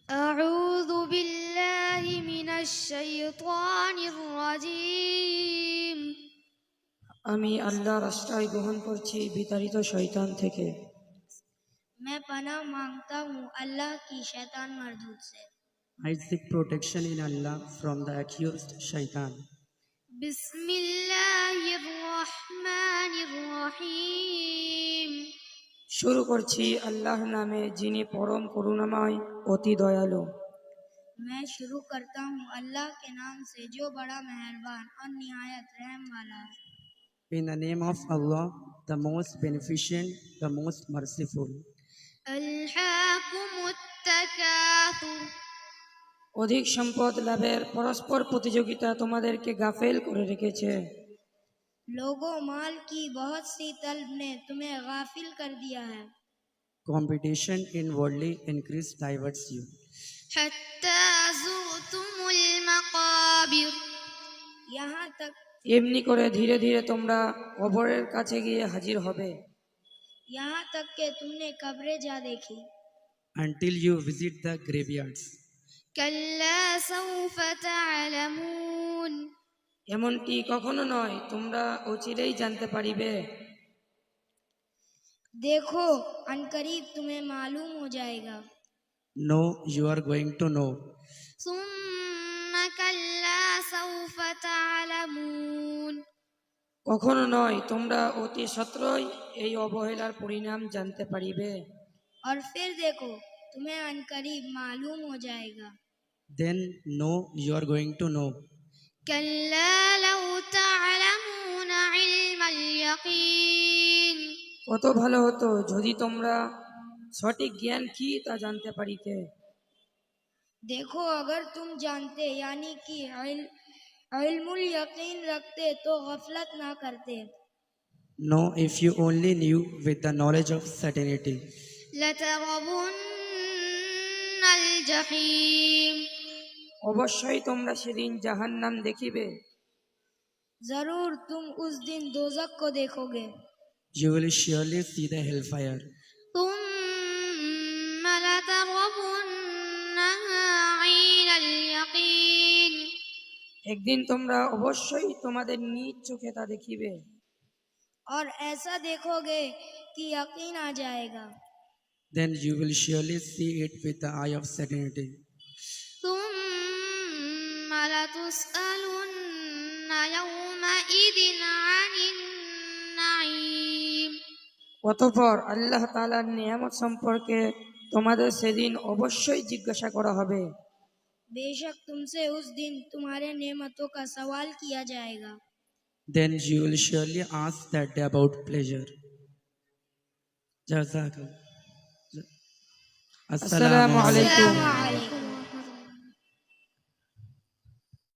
أعوذ بالله من الشيطان الرجيم আমি আল্লাহর আশ্রয় গ্রহণ করছি বিতাড়িত শয়তান থেকে। मैं पनाह मांगता हूँ अल्लाह की शैतान मरदूद से। I seek protection in Allah from the accused shaitan. बिस्मिल्लाहिर्रहमानिर्रहीम। শুরু করছি আল্লাহর নামে, যিনি পরম করুণাময় অতি দয়ালু। मैं शुरू करता हूँ अल्लाह के नाम से जो बड़ा मेहरबान और निहायत रहम वाला है। In the name of Allah, the most beneficent, the most merciful. अल्हाकुमुत तकासुर। অধিক সম্পদ লাভের পরস্পর প্রতিযোগিতা তোমাদেরকে গাফেল করে রেখেছে। लोगों माल की बहुत सी तलब ने तुम्हें गाफिल कर दिया है। Competition in worldly increase diverts you. हत्ता ज़ुरतुमुल मक़ाबिर। यहाँ तक এমনি করে ধীরে ধীরে তোমরা কবরের কাছে গিয়ে হাজির হবে। के तुमने कब्रें जा देखी। Until you visit the graveyards. कल्ला सौफ तअलमून। এমনটি কখনো নয়, তোমরা অচিরেই জানতে পারিবে। देखो अनकरीब तुम्हें मालूम हो जाएगा। No, you are going to know. सुम्म कल्ला सौफ तअलमून। কখনো নয়, তোমরা অতি সত্বরই এই অবহেলার পরিণাম জানতে পারিবে। और फिर देखो तुम्हें अनकरीब मालूम हो जाएगा। Then no, you are going to know. कल्ला लौ तअलमून इल्मल यकीन। কত ভালো হতো যদি তোমরা সঠিক জ্ঞান কি তা জানতে পারিতে। देखो अगर तुम जानते यानी कि इल्मुल यकीन रखते तो गफलत ना करते। No, if you only knew with the knowledge of certainty. लतरवुन्नल Zaheem. অবশ্যই তোমরা সেদিন জাহান্নাম দেখিবে। जरूर तुम उस दिन दोजक को देखोगे। You will surely see the hellfire. ثم لترवुन्नहा anal यकीन। একদিন তোমরা অবশ্যই তোমাদের নিজ চোখে তা দেখিবে। और ऐसा देखोगे कि यकीन आ जाएगा। Then you will surely see it with the eye of certainty. ثم لتسألن يومئذ عن النعيم। অতঃপর আল্লাহ তাআলার নিয়ামত সম্পর্কে তোমাদের সেদিন অবশ্যই জিজ্ঞাসা করা হবে। बेशक तुमसे उस दिन तुम्हारे नेमतों का सवाल किया जाएगा। Then you will surely ask that day about pleasure. Jazakallah. আসসালামু আলাইকুম।